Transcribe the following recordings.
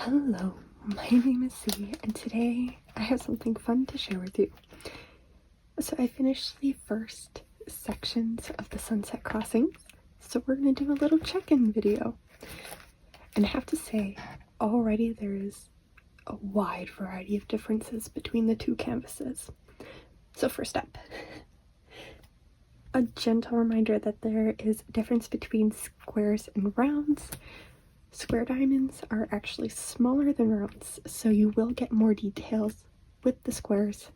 Hello, my name is C, and today I have something fun to share with you. So I finished the first sections of the sunset crossings, so we're going to do a little check-in video. And I have to say, already there is a wide variety of differences between the two canvases. So first up, a gentle reminder that there is a difference between squares and rounds. Square diamonds are actually smaller than rounds, so you will get more details with the squares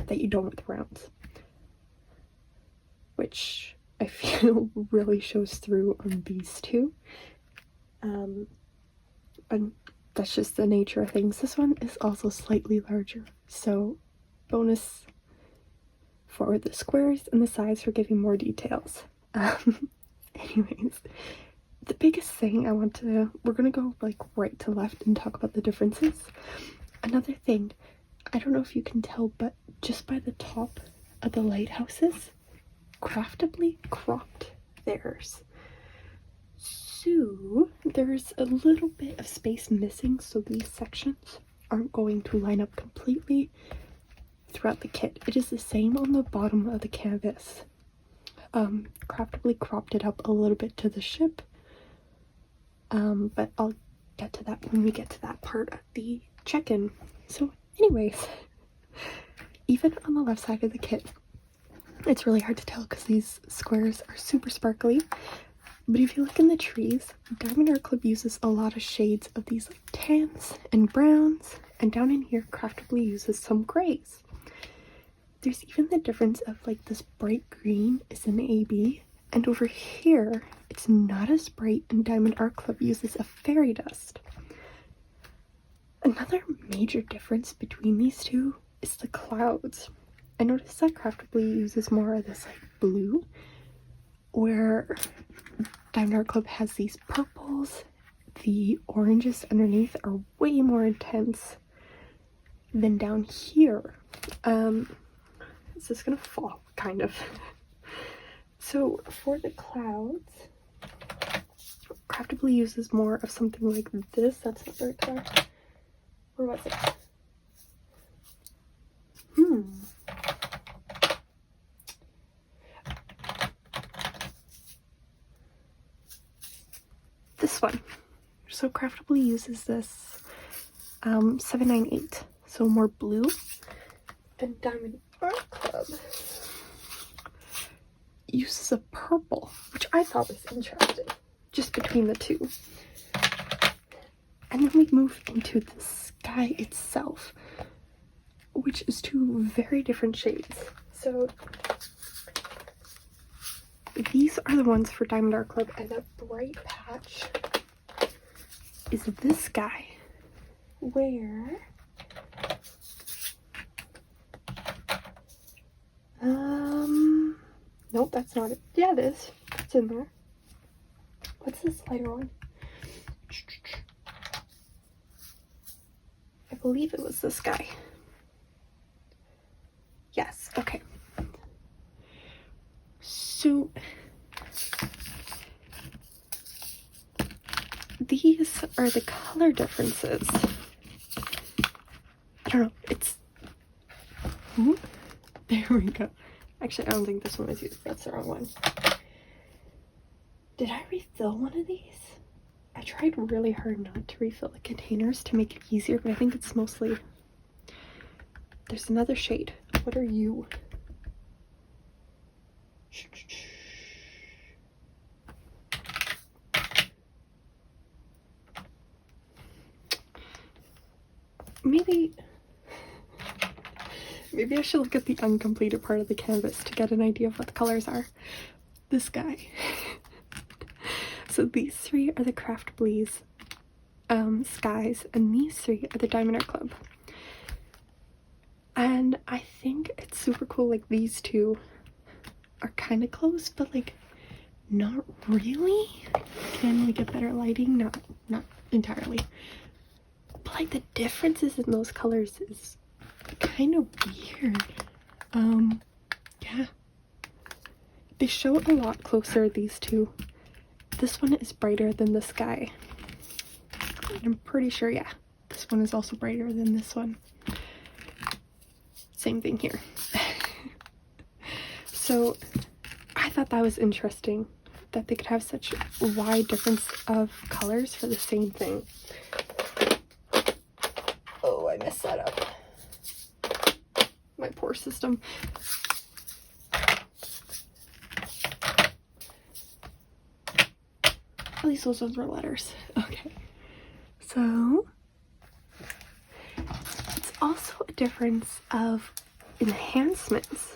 that you don't with rounds, which I feel really shows through on these two. And that's just the nature of things. This one is also slightly larger, so bonus for the squares and the sides for giving more details. Anyways, the biggest thing we're gonna go like right to left and talk about the differences. Another thing, I don't know if you can tell, but just by the top of the lighthouses, craftibly cropped theirs. So there's a little bit of space missing, so these sections aren't going to line up completely throughout the kit. It is the same on the bottom of the canvas. Craftibly cropped it up a little bit to the ship, but I'll get to that when we get to that part of the check-in. So anyways, even on the left side of the kit, it's really hard to tell because these squares are super sparkly, but if you look in the trees, DiamondArtClub uses a lot of shades of these like tans and browns, and down in here Craftibly uses some grays. There's even the difference of like this bright green is an AB, and over here it's not as bright, and DiamondArtClub uses a fairy dust. Another major difference between these two is the clouds. I noticed that Craftibly uses more of this like blue, where DiamondArtClub has these purples. The oranges underneath are way more intense than down here. Is this gonna fall? Kind of. So for the clouds, Craftibly uses more of something like this. That's not very clear. Where was it? This one. So Craftibly uses this 798, so more blue, and DiamondArtClub uses a purple, which I thought was interesting, just between the two. And then we move into the sky itself, which is two very different shades. So these are the ones for DiamondArtClub, and that bright patch is this guy, where nope, that's not it. Yeah, it is. It's in there. What's this lighter one? I believe it was this guy. Yes, okay. So these are the color differences. I don't know, it's there we go. Actually, I don't think this one was used. That's the wrong one. Did I refill one of these? I tried really hard not to refill the containers to make it easier, but I think it's mostly... There's another shade. What are you? Maybe I should look at the uncompleted part of the canvas to get an idea of what the colors are. This guy. So these three are the Craftibly's skies, and these three are the DiamondArtClub. And I think it's super cool, like these two are kind of close, but like not really. Can we get better lighting? Not entirely. But like the differences in those colors is kind of weird. Yeah, they show a lot closer, these two. This one is brighter than this guy. I'm pretty sure, yeah, this one is also brighter than this one. Same thing here. So I thought that was interesting that they could have such a wide difference of colors for the same thing. Oh, I messed that up. My poor system. At least those were letters. Okay. So it's also a difference of enhancements.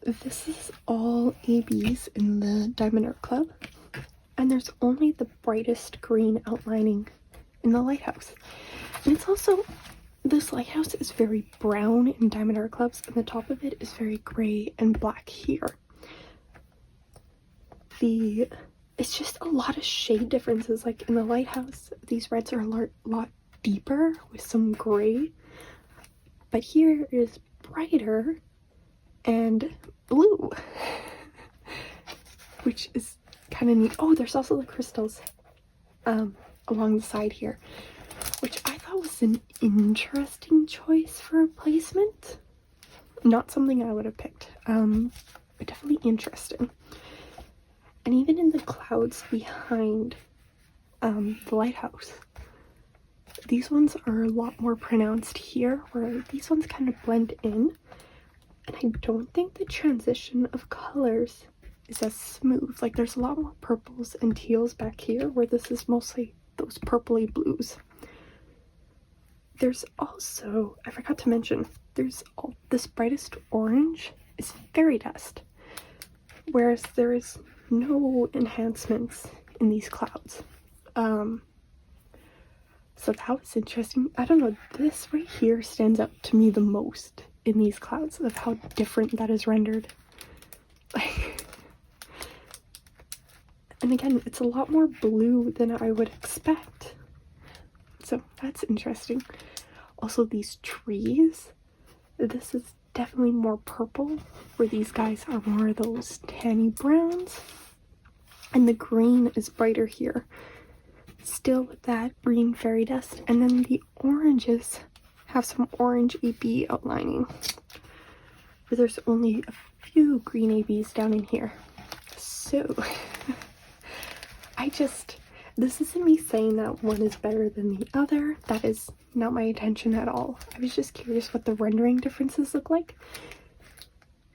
This is all ABs in the Diamond Art Club, and there's only the brightest green outlining in the lighthouse. And it's also, this lighthouse is very brown in Diamond Art Clubs, and the top of it is very gray and black here. It's just a lot of shade differences. Like in the lighthouse, these reds are a lot deeper with some gray, but here it is brighter and blue, which is kind of neat. Oh, there's also the crystals along the side here, which I thought was an interesting choice for a placement. Not something I would have picked, but definitely interesting. And even in the clouds behind the lighthouse, these ones are a lot more pronounced here, where these ones kind of blend in. And I don't think the transition of colors is as smooth. Like there's a lot more purples and teals back here, where this is mostly those purpley blues. There's also, I forgot to mention, there's this brightest orange is fairy dust, whereas there is no enhancements in these clouds. So that was interesting. I don't know, this right here stands out to me the most in these clouds, of how different that is rendered. And again, it's a lot more blue than I would expect, so that's interesting. Also, these trees, this is definitely more purple, where these guys are more of those tanny browns, and the green is brighter here, still with that green fairy dust. And then the oranges have some orange AB outlining, but there's only a few green ABs down in here. So this isn't me saying that one is better than the other. That is not my intention at all. I was just curious what the rendering differences look like.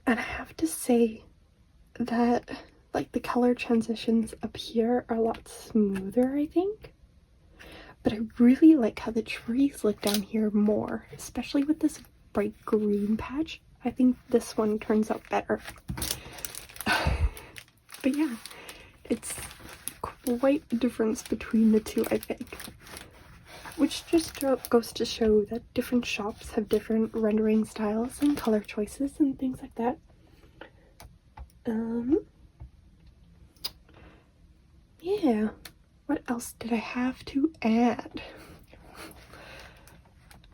And I have to say that like the color transitions up here are a lot smoother, I think. But I really like how the trees look down here more, especially with this bright green patch. I think this one turns out better. But yeah, it's quite a difference between the two, I think. Which just goes to show that different shops have different rendering styles and color choices and things like that. Yeah, what else did I have to add?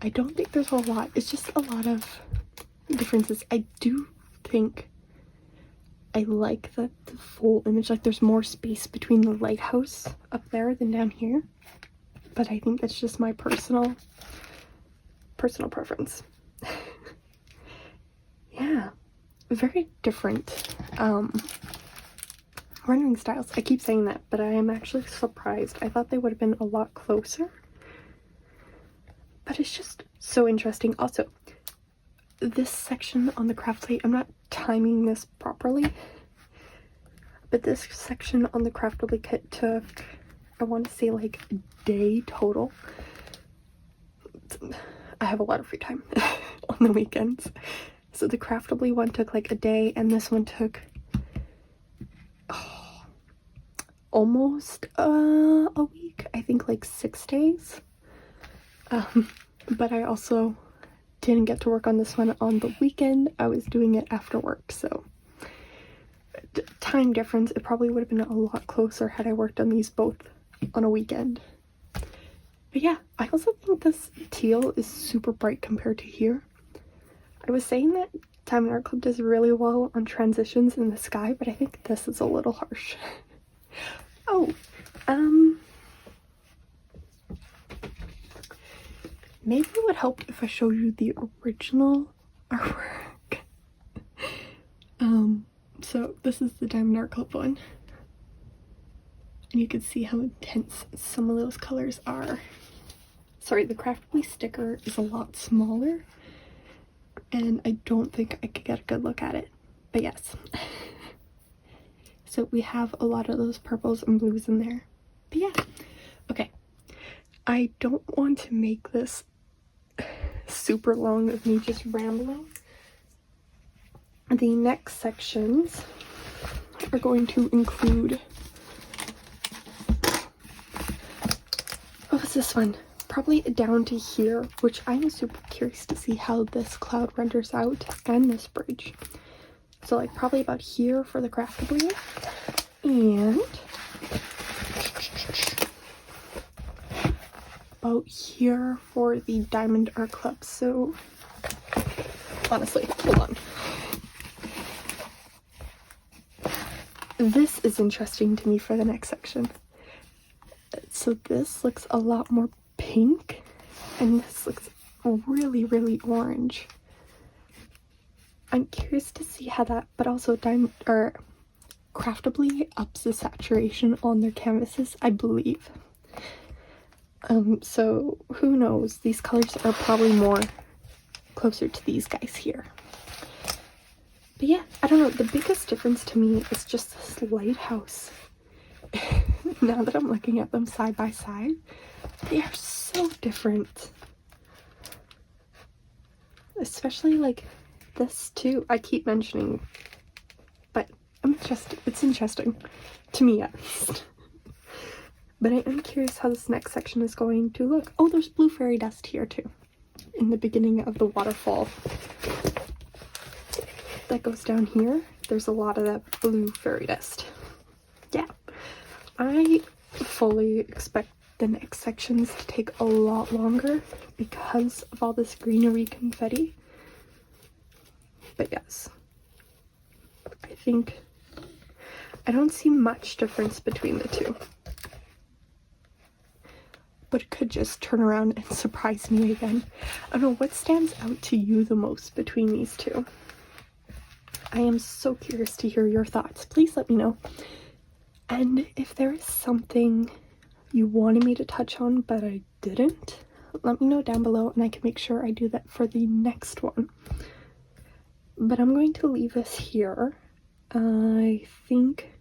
I don't think there's a lot. It's just a lot of differences. I do think I like that the full image, like there's more space between the lighthouse up there than down here. But I think that's just my personal preference. Yeah, very different rendering styles. I keep saying that, but I am actually surprised. I thought they would have been a lot closer. But it's just so interesting. Also, this section on the craft plate, I'm not timing this properly, but this section on the craftibly kit took, I want to say like a day total. I have a lot of free time on the weekends. So the craftibly one took like a day, and this one took almost a week. I think like 6 days. But I also didn't get to work on this one on the weekend. I was doing it after work, so time difference, it probably would have been a lot closer had I worked on these both on a weekend. But yeah, I also think this teal is super bright compared to here. I was saying that Diamond Art Club does really well on transitions in the sky, but I think this is a little harsh. Oh, maybe it would help if I showed you the original artwork. So this is the Diamond Art Club one. And you can see how intense some of those colors are. Sorry, the Craftibly sticker is a lot smaller, and I don't think I could get a good look at it. But yes. So we have a lot of those purples and blues in there. But yeah. Okay. I don't want to make this super long of me just rambling. The next sections are going to include, what was this one? Probably down to here, which I'm super curious to see how this cloud renders out, and this bridge. So like probably about here for the Craftibly, and about here for the Diamond Art Club. So honestly, hold on. This is interesting to me for the next section. So this looks a lot more pink, and this looks really, really orange. I'm curious to see how that, but also Craftibly ups the saturation on their canvases, I believe. So who knows? These colors are probably more closer to these guys here. But yeah, I don't know. The biggest difference to me is just this lighthouse. Now that I'm looking at them side by side, they are so different. Especially like this too. I keep mentioning, but it's interesting to me at least. But I am curious how this next section is going to look. Oh, there's blue fairy dust here too, in the beginning of the waterfall. That goes down here. There's a lot of that blue fairy dust. Yeah, I fully expect the next sections to take a lot longer because of all this greenery confetti. But yes, I don't see much difference between the two. But it could just turn around and surprise me again. I don't know, what stands out to you the most between these two? I am so curious to hear your thoughts. Please let me know. And if there is something you wanted me to touch on but I didn't, let me know down below and I can make sure I do that for the next one. But I'm going to leave this here. I think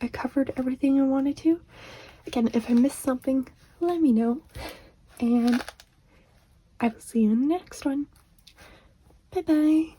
I covered everything I wanted to. Again, if I missed something, let me know. And I will see you in the next one. Bye bye.